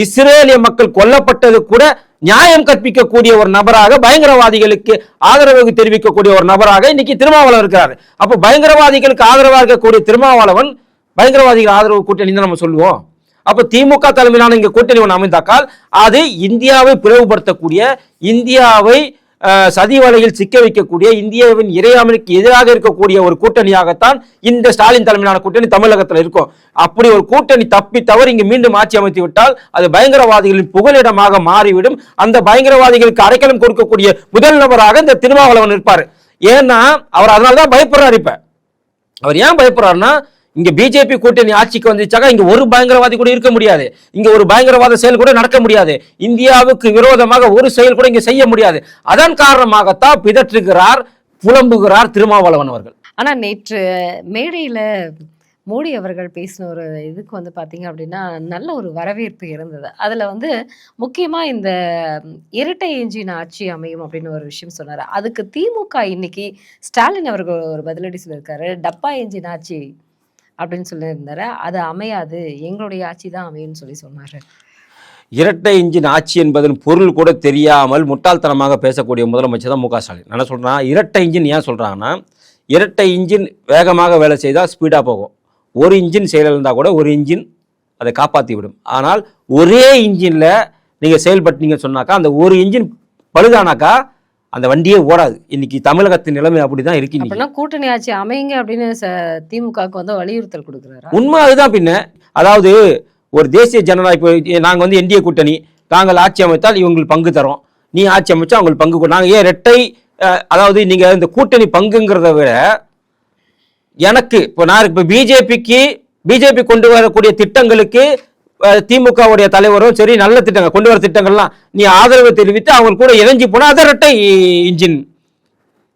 இஸ்ரேலிய மக்கள் கொல்லப்பட்டது கூட நியாயம் கற்பிக்கக்கூடிய ஒரு நபராக, பயங்கரவாதிகளுக்கு ஆதரவு தெரிவிக்கக்கூடிய ஒரு நபராக இன்னைக்கு திருமாவளவன் இருக்கிறார். அப்ப பயங்கரவாதிகளுக்கு ஆதரவாக இருக்கக்கூடிய திருமாவளவன் பயங்கரவாதிகள் ஆதரவு கூட்டணி நம்ம சொல்லுவோம். அப்ப திமுக தலைமையிலான இங்க கூட்டணி ஒன்று அமைந்தாக்கால் அது இந்தியாவை பிளவுபடுத்தக்கூடிய, இந்தியாவை சதி வலையில் சிக்க வைக்கக்கூடிய, இந்தியாவின் இறையாண்மைக்கு எதிராக இருக்கக்கூடிய ஒரு கூட்டணியாகத்தான் இந்த ஸ்டாலின் தலைமையிலான கூட்டணி தமிழகத்தில் இருக்கும். அப்படி ஒரு கூட்டணி தப்பி தவறு இங்கு மீண்டும் ஆட்சி அமைத்து விட்டால் அது பயங்கரவாதிகளின் புகலிடமாக மாறிவிடும். அந்த பயங்கரவாதிகளுக்கு அடைக்கலம் கொடுக்கக்கூடிய முதல் நபராக இந்த திருமாவளவன் இருப்பார். ஏன்னா அவர் அதனால்தான் பயப்படுறாரு. இப்ப அவர் ஏன் பயப்படுறாருன்னா, இங்க பிஜேபி கூட்டணி ஆட்சிக்கு வந்துச்சாக்கா இங்க ஒரு பயங்கரவாதி கூட இருக்க முடியாது, இங்க ஒரு பயங்கரவாத செயல் கூட நடக்க முடியாது, இந்தியாவுக்கு விரோதமாக ஒரு செயல் கூட இங்க செய்ய முடியாது. அதன் காரணமாகத்தான் பிதற்றுகிறார், புலம்புகிறார் திருமாவளவன் அவர்கள். ஆனா நேற்று மேடையில மோடி அவர்கள் பேசின ஒரு இதுக்கு வந்து பார்த்தீங்க அப்படின்னா நல்ல ஒரு வரவேற்பு இருந்தது. அதில் வந்து முக்கியமாக இந்த இரட்டை என்ஜின் ஆட்சி அமையும் அப்படின்னு ஒரு விஷயம் சொன்னார். அதுக்கு திமுக இன்னைக்கு ஸ்டாலின் அவர்கள் ஒரு பதிலடி சொல்லியிருக்காரு. டப்பா என்ஜின் ஆட்சி அப்படின்னு சொல்லியிருந்தாரு. அது அமையாது, எங்களுடைய ஆட்சி தான் அமையும்னு சொல்லி சொன்னார். இரட்டை இன்ஜின் ஆட்சி என்பதன் பொருள் கூட தெரியாமல் முட்டாள்தனமாக பேசக்கூடிய முதலமைச்சர் தான் மு.க. ஸ்டாலின். என்ன சொல்றான், இரட்டை இன்ஜின் ஏன் சொல்றாங்கன்னா, இரட்டை இன்ஜின் வேகமாக வேலை செய்தால் ஸ்பீடாக போகும். ஒரு இன்ஜின் செயலில் இருந்தால் கூட ஒரு இன்ஜின் அதை காப்பாற்றி விடும். ஆனால் ஒரே இன்ஜினில் நீங்கள் செயல்பட்டீங்கன்னு சொன்னாக்கா, அந்த ஒரு இன்ஜின் பழுதானாக்கா அந்த வண்டியே ஓடாது. இன்னைக்கு தமிழகத்தின் நிலைமை அப்படிதான் இருக்கு. கூட்டணி ஆட்சி அமைங்க அப்படின்னு திமுகவுக்கு வந்து வலியுறுத்தல் கொடுக்குறாரு. உண்மை அதுதான். பின்ன அதாவது ஒரு தேசிய ஜனநாயக, நாங்கள் வந்து என்டிஏ கூட்டணி, நாங்கள் ஆட்சி அமைத்தால் இவங்களுக்கு பங்கு தரோம், நீ ஆட்சி அமைச்சா அவங்களுக்கு பங்கு. நாங்கள் ஏன் இரட்டை, அதாவது நீங்க இந்த கூட்டணி பங்குங்கிறத விட எனக்கு இப்போ நான் இப்போ பிஜேபி கொண்டு வரக்கூடிய திட்டங்களுக்கு திமுகவுடைய தலைவரும் சரி, நல்ல திட்டங்கள் கொண்டு வர திட்டங்கள்லாம் நீ ஆதரவு தெரிவித்து அவங்க கூட இணைஞ்சு போனா அது இரட்டை இன்ஜின்.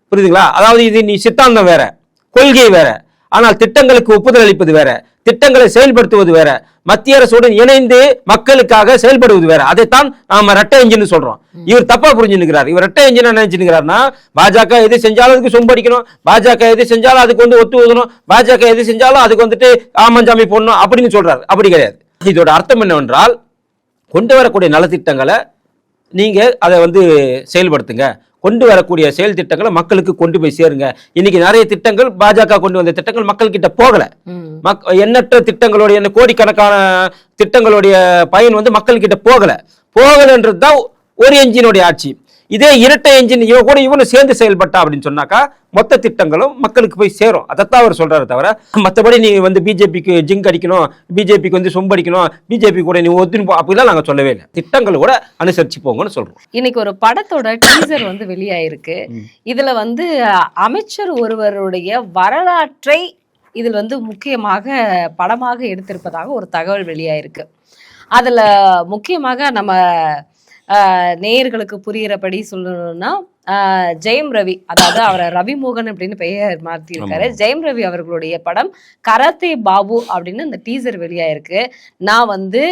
புரியுதுங்களா? அதாவது இது நீ சித்தாந்தம் வேற, கொள்கை வேற, ஆனால் திட்டங்களுக்கு ஒப்புதல் அளிப்பது வேற, திட்டங்களை செயல்படுத்துவது வேற, மத்திய அரசுடன் இணைந்து மக்களுக்காக செயல்படுவது வேற. அதைத்தான் நாம ரெட்டை இன்ஜின் சொல்றோம். இவர் தப்பா புரிஞ்சுக்கிறார். இவர் ரெட்டை இன்ஜின் நினைச்சுக்கிறாருன்னா, பாஜக எது செஞ்சாலும் அதுக்கு சொம்படிக்கணும், பாஜக எது செஞ்சாலும் அதுக்கு வந்து ஒத்து ஊதணும், பாஜக எது செஞ்சாலும் அதுக்கு வந்துட்டு ஆமஞ்சாமி போடணும் அப்படின்னு சொல்றாரு. அப்படி கிடையாது. இதோட அர்த்தம் என்னவென்றால், கொண்டு வரக்கூடிய நலத்திட்டங்களை நீங்க அதை வந்து செயல்படுத்துங்க, கொண்டு வரக்கூடிய செயல் திட்டங்களை மக்களுக்கு கொண்டு போய் சேருங்க. இன்னைக்கு நிறைய திட்டங்கள் பாஜக கொண்டு வந்த திட்டங்கள் மக்கள் கிட்ட போகல. எண்ணற்ற திட்டங்களுடைய கோடிக்கணக்கான திட்டங்களுடைய பயன் வந்து மக்கள் கிட்ட போகலன்றதுதான் ஒரு என்ஜினுடைய ஆட்சி. இதே இரட்டை என்ஜின் இவனு சேர்ந்து செயல்பட்டா அப்படின்னு சொன்னாக்கா மொத்த திட்டங்களும் மக்களுக்கு போய் சேரும். அதைத்தான் அவர் சொல்றாரு தவிர மற்றபடி நீ வந்து பிஜேபிக்கு ஜிங்க் அடிக்கணும், பிஜேபிக்கு வந்து சொம்படிக்கணும், பிஜேபி கூட நீ ஒத்துன்னு அப்படிலாம் நாங்க சொல்லவே இல்லை. திட்டங்கள் கூட அனுசரிச்சு போங்கன்னு சொல்றோம். இன்னைக்கு ஒரு படத்தோட டீசர் வந்து வெளியாயிருக்கு. இதுல வந்து அமைச்சர் ஒருவருடைய வரலாற்றை இதில் வந்து முக்கியமாக படமாக எடுத்திருப்பதாக ஒரு தகவல் வெளியாயிருக்கு. அதுல முக்கியமாக நம்ம நேயர்களுக்கு புரிகிறபடி சொல்லணும்னா ஜெயம் ரவி, அதாவது அவரை ரவிமோகன் அப்படின்னு பெயர் மாற்றியிருக்காரு. ஜெயம் ரவி அவர்களுடைய படம் கராத்தே பாபு அப்படின்னு அந்த டீசர் வெளியாயிருக்கு. நான் வந்து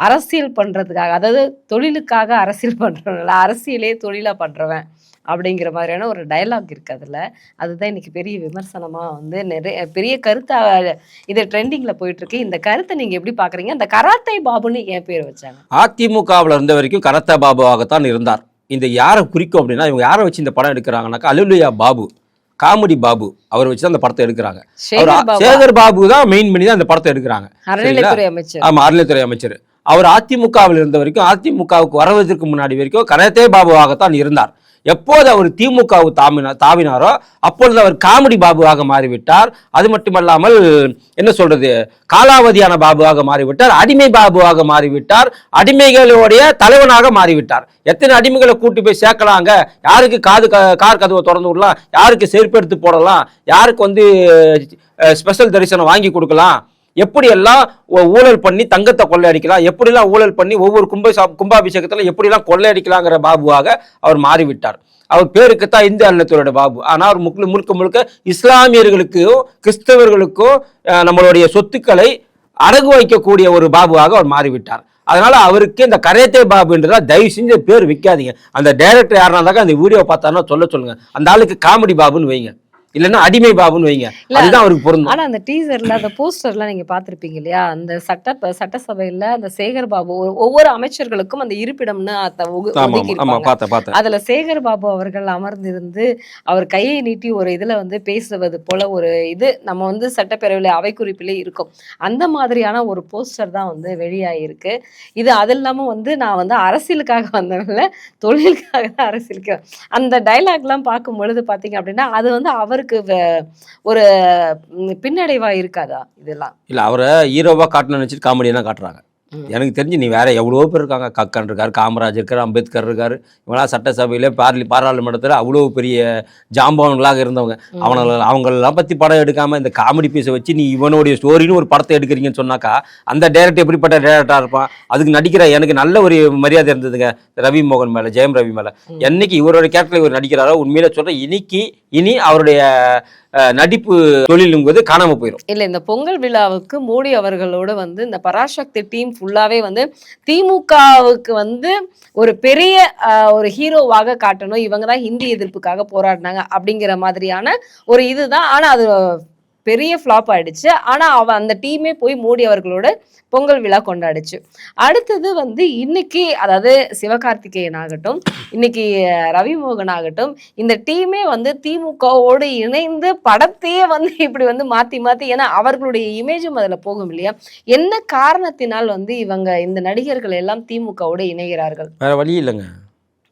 அரசியல் பண்றதுக்காக, அதாவது தொழிலுக்காக அரசியல் பண்றவங்கள அரசியலே தொழிலா பண்றவன் அப்படிங்கிற மாதிரியான ஒரு டயலாக் இருக்கு அதுல. அதுதான் இன்னைக்கு பெரிய விமர்சனமா வந்து நிறைய பெரிய கருத்தா இது ட்ரெண்டிங்ல போயிட்டு இருக்கு. இந்த கருத்தை நீங்க எப்படி பாக்குறீங்க? அந்த கராத்தே பாபுன்னு ஏன் பேர் வச்சாங்க? அதிமுகவில் இருந்த வரைக்கும் கராத்தே பாபுவாகத்தான் இருந்தார். இந்த யாரை குறிக்கும் அப்படின்னா, இவங்க யாரை வச்சு இந்த படம் எடுக்கிறாங்கன்னாக்கா அல்லேலூயா பாபு, காமெடி பாபு அவர் வச்சு அந்த படத்தை எடுக்கிறாங்க. சேகர் பாபு தான் மெயின் பண்ணி தான் அந்த படத்தை எடுக்கிறாங்க. அறநிலைத்துறை அமைச்சர். ஆமா, அறநிலைத்துறை அமைச்சர். அவர் அதிமுகவில் இருந்த வரைக்கும், அதிமுகவுக்கு வருவதற்கு முன்னாடி வரைக்கும் கராத்தே பாபுவாகத்தான் இருந்தார். எப்போது அவர் திமுக தாவினாரோ அப்பொழுது அவர் காமெடி பாபுவாக மாறிவிட்டார். அது மட்டுமல்லாமல் என்ன சொல்றது, காலாவதியான பாபுவாக மாறிவிட்டார், அடிமை பாபுவாக மாறிவிட்டார், அடிமைகளுடைய தலைவனாக மாறிவிட்டார். எத்தனை அடிமைகளை கூட்டி போய் சேர்க்கலாங்க, யாருக்கு கார் கதவை திறந்து விடலாம், யாருக்கு செருப்பு எடுத்து போடலாம், யாருக்கு வந்து ஸ்பெஷல் தரிசனம் வாங்கி கொடுக்கலாம், எப்படியெல்லாம் ஊழல் பண்ணி தங்கத்தை கொள்ளையடிக்கலாம், எப்படிலாம் ஊழல் பண்ணி ஒவ்வொரு கும்பாபிஷேகத்துல எப்படிலாம் கொள்ளையடிக்கலாங்கிற பாபுவாக அவர் மாறிவிட்டார். அவர் பேருக்குத்தான் இந்து அறநிலையத்துறையோட பாபு. ஆனால் அவர் முழுக்க முழுக்க இஸ்லாமியர்களுக்கும் கிறிஸ்தவர்களுக்கும் நம்மளுடைய சொத்துக்களை அடகு வைக்கக்கூடிய ஒரு பாபுவாக அவர் மாறிவிட்டார். அதனால அவருக்கு இந்த கராத்தே பாபுன்றதா தயவு செஞ்சு பேர் வைக்காதீங்க. அந்த டைரக்டர் யாருனா இருந்தாக்க அந்த வீடியோ பார்த்தாருன்னா சொல்லுங்க, அந்த ஆளுக்கு காமெடி பாபுன்னு வைங்க, இல்லன்னா அடிமை பாபுன்னு வைங்க. அதுதான் அவருக்கு பொருந்தும். ஆனா அந்த டீசர்ல அந்த போஸ்டர்லாம் நீங்க பாத்திருப்பீங்க இல்லையா? அந்த சட்டசபையில அந்த சேகர் பாபு ஒவ்வொரு அமைச்சர்களுக்கும் அந்த இருப்பிடம்னு அதுல சேகர் பாபு அவர்கள் அமர்ந்திருந்து அவர் கையை நீட்டி ஒரு இதுல வந்து பேசுவது போல ஒரு இது நம்ம வந்து சட்டப்பேரவையில அவை குறிப்பிலே இருக்கும். அந்த மாதிரியான ஒரு போஸ்டர் தான் வந்து வெளியாயிருக்கு. இது அது இல்லாம வந்து நான் வந்து அரசியலுக்காக வந்ததில்ல, தொழிலுக்காக தான் அரசியலுக்கு. அந்த டைலாக் எல்லாம் பார்க்கும் பொழுது பாத்தீங்க அப்படின்னா அது வந்து அவர் ஒரு பின்னடைவா இருக்காதா இதெல்லாம்? இல்ல, அவரை ஹீரோவா காட்டணும்னு நினைச்சிட்டு காமெடியா தான் காட்டுறாங்க. எனக்கு தெரிஞ்சு நீ வேற எவ்வளோ பேர் இருக்காங்க. கக்கன் இருக்காரு, காமராஜ் இருக்காரு, அம்பேத்கர் இருக்காரு. இவங்களாம் சட்டசபையில பாராளுமன்றத்தில் அவ்வளோ பெரிய ஜாம்பவன்களாக இருந்தவங்க. அவங்களெல்லாம் பற்றி படம் எடுக்காம இந்த காமெடி பீஸை வச்சு நீ இவனுடைய ஸ்டோரின்னு ஒரு படத்தை எடுக்கிறீங்கன்னு சொன்னாக்கா அந்த டைரக்டர் எப்படிப்பட்ட டைரக்டராக இருப்பான்? அதுக்கு நடிக்கிற எனக்கு நல்ல ஒரு மரியாதை இருந்ததுங்க ரவி மோகன் மேலே, ஜெயம் ரவி மேலே. என்னைக்கு இவரோட கேரக்டர் இவர் நடிக்கிறாரோ உண்மையில சொல்கிறேன், இனி அவருடைய நடிப்பு தொழிலுங்கிறது காணாம போயிடும். இல்ல, இந்த பொங்கல் விழாவுக்கு மோடி அவர்களோட வந்து இந்த பராசக்தி டீம் ஃபுல்லாவே வந்து திமுகவுக்கு வந்து ஒரு பெரிய ஒரு ஹீரோவாக காட்டணும், இவங்க தான் ஹிந்தி எதிர்ப்புக்காக போராடினாங்க அப்படிங்கிற மாதிரியான ஒரு இதுதான். ஆனா அது பெரிய ஃப்ளாப் ஆயிடுச்சு. ஆனா அந்த டீமே போய் மோடி அவர்களோட பொங்கல் விழா கொண்டாடுச்சு. அடுத்தது வந்து இன்னைக்கு, அதாவது சிவகார்த்திகேயன் ஆகட்டும், இன்னைக்கு ரவிமோகன் ஆகட்டும், இந்த டீமே வந்து திமுகவோடு இணைந்து படத்தையே வந்து இப்படி வந்து மாத்தி ஏன்னா அவர்களுடைய இமேஜும் அதுல போகும் இல்லையா? என்ன காரணத்தினால் வந்து இவங்க இந்த நடிகர்கள் எல்லாம் திமுகவோடு இணைகிறார்கள்? வேற வழி இல்லைங்க.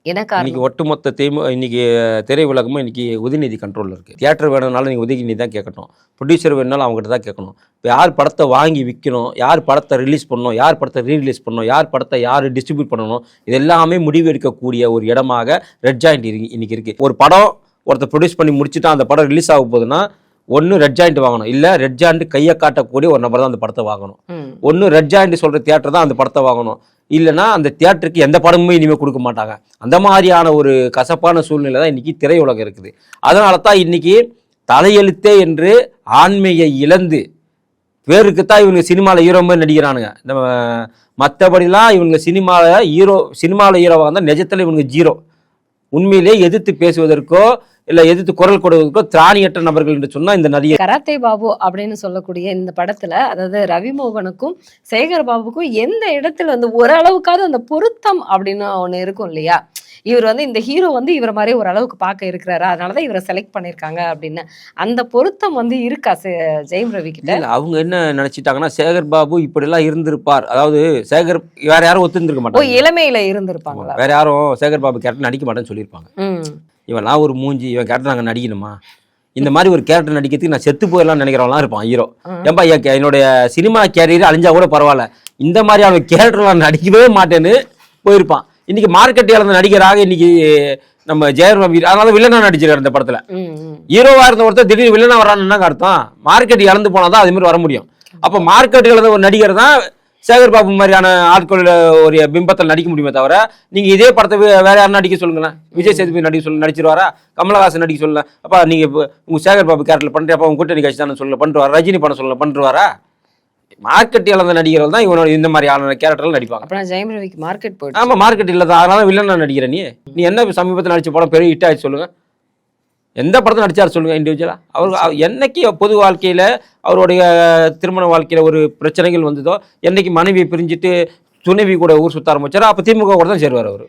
இன்னைக்கு ஒட்டுமொத்த இன்னைக்கு திரை உலகமும் இன்னைக்கு உதயநிதி கண்ட்ரோலில் இருக்குது. தியேட்டர் வேணும்னாலும் நீங்கள் உதயநிதி தான் கேட்கணும், ப்ரொடியூசர் வேணுனாலும் அவங்ககிட்ட தான் கேட்கணும். இப்போ யார் படத்தை வாங்கி விற்கணும், யார் படத்தை ரிலீஸ் பண்ணணும், யார் படத்தை ரீரிலீஸ் பண்ணணும், யார் படத்தை யார் டிஸ்ட்ரிபியூட் பண்ணணும், இது எல்லாமே முடிவு எடுக்கக்கூடிய ஒரு இடமாக ரெட் ஜாயிண்ட் இன்னைக்கு இருக்குது. ஒரு படம் ஒருத்தர் ப்ரொடியூஸ் பண்ணி முடிச்சுட்டா அந்த படம் ரிலீஸ் ஆக போகுதுன்னா ஒன்று ரெட் ஜாயிண்ட் வாங்கணும், இல்லை ரெட் ஜாயிண்ட் கையை காட்டக்கூடிய ஒரு நபர் தான் அந்த படத்தை வாங்கணும். ஒன்று ரெட் ஜாயிண்ட் சொல்கிற தியேட்டர் தான் அந்த படத்தை வாங்கணும், இல்லைன்னா அந்த தியேட்டருக்கு எந்த படமுமே இனிமேல் கொடுக்க மாட்டாங்க. அந்த மாதிரியான ஒரு கசப்பான சூழ்நிலை தான் இன்றைக்கி திரையுலகம் இருக்குது. அதனால தான் இன்றைக்கி தலையெழுத்தே என்று ஆண்மையை இழந்து பேருக்குத்தான் இவங்க சினிமாவில் ஹீரோ மாதிரி நடிக்கிறானுங்க. இந்த மற்றபடிலாம் இவங்க சினிமாவில் ஹீரோவாக இருந்தால் நிஜத்தில் இவங்க ஜீரோ. உண்மையிலே எதிர்த்து பேசுவதற்கோ இல்லை எதிர்த்து குரல் கொடுவதற்கோ திராணியற்ற நபர்கள் என்று சொன்னா இந்த நிறைய. கராத்தே பாபு அப்படின்னு சொல்லக்கூடிய இந்த படத்துல, அதாவது ரவிமோகனுக்கும் சேகர் பாபுக்கும் எந்த இடத்துல வந்து ஓரளவுக்காவது அந்த பொருத்தம் அப்படின்னு ஒண்ணு இருக்கும் இல்லையா? இவர் வந்து இந்த ஹீரோ வந்து இவரை மாதிரி ஒரு அளவுக்கு பார்க்க இருக்கிறாரு, அதனாலதான் இவரை செலக்ட் பண்ணிருக்காங்க அப்படின்னு அந்த பொருத்தம் வந்து இருக்கா ஜெயம் ரவி கிட்ட? இல்ல அவங்க என்ன நினைச்சிட்டாங்கன்னா சேகர் பாபு இப்படி எல்லாம் இருந்திருப்பார், அதாவது சேகர் வேற யாரும் ஒத்துருந்துருக்க ஓ, மாட்டாங்க, இளமையில இருந்திருப்பாங்களா? வேற யாரும் சேகர் பாபு கேரக்டர் நடிக்க மாட்டேன்னு சொல்லியிருப்பாங்க. ம். இவன் ஒரு மூஞ்சி, இவன் கேரக்டர் நாங்கள் நடிக்கணுமா, இந்த மாதிரி ஒரு கேரக்டர் நடிக்கிறதுக்கு நான் செத்து போயிடலாம்னு நினைக்கிறவங்களாம் இருப்பான் ஹீரோ. ஏன்பா என்னுடைய சினிமா கேரியர் அழிஞ்சா கூட பரவாயில்ல, இந்த மாதிரி அவன் கேரக்டர்லாம் நடிக்கவே மாட்டேன்னு போயிருப்பான். இன்னைக்கு மார்க்கெட் இழந்த நடிகராக இன்னைக்கு நம்ம ஜெயம் ரவி, அதனால வில்லனா நடிச்சிருக்காரு இந்த படத்துல. ஹீரோவா இருந்த ஒருத்தர் திடீர்னு வில்லனா வரான்னு அர்த்தம், மார்க்கெட் இழந்து போனாதான் அது மாதிரி வர முடியும். அப்ப மார்க்கெட் இழந்த ஒரு நடிகர் தான் சேகர் பாபு மாதிரியான ஆட்கள் ஒரு பிம்பத்தில் நடிக்க முடியுமே தவிர, நீங்க இதே படத்தை வேற யாரும் நடிக்க சொல்லுங்களேன், விஜய் சேதுபதி நடிச்சிருவாரா, கமலஹாசன் நடிக்க சொல்லல, அப்ப நீங்க உங்க சேகர் பாபு கேரக்டர் பண்றப்ப உங்க கூட்டணி கட்சி தானே சொல்ல பண்ணுவார், ரஜினி படம் சொல்ல பண்ணுவாரா? மார்க்கெட் இழந்த நடிகர்கள் தான் இவனோட இந்த மாதிரியான கேரக்டர்ல நடிப்பாங்க. அப்புறம் ஜெயம் ரவிக்கு மார்க்கெட் போயிடுச்சு. ஆமா, மார்க்கெட் இல்ல, அதனால வில்லனா நடிக்கிற நீ என்ன சமீபத்தில் நடிச்ச படம் பெரிய ஹிட் ஆயிடுச்சு சொல்லுங்க, எந்த படத்தை நடிச்சாரு சொல்லுங்க இண்டிவிஜுவலா? அவர் என்னைக்கு பொது வாழ்க்கையில அவருடைய திருமண வாழ்க்கையில ஒரு பிரச்சனைகள் வந்ததோ, என்னைக்கு மனைவியை பிரிஞ்சுட்டு துணைவி கூட ஊர் சுத்த ஆரம்பிச்சாரோ, அப்ப திமுக கூட தான் சேருவார் அவரு.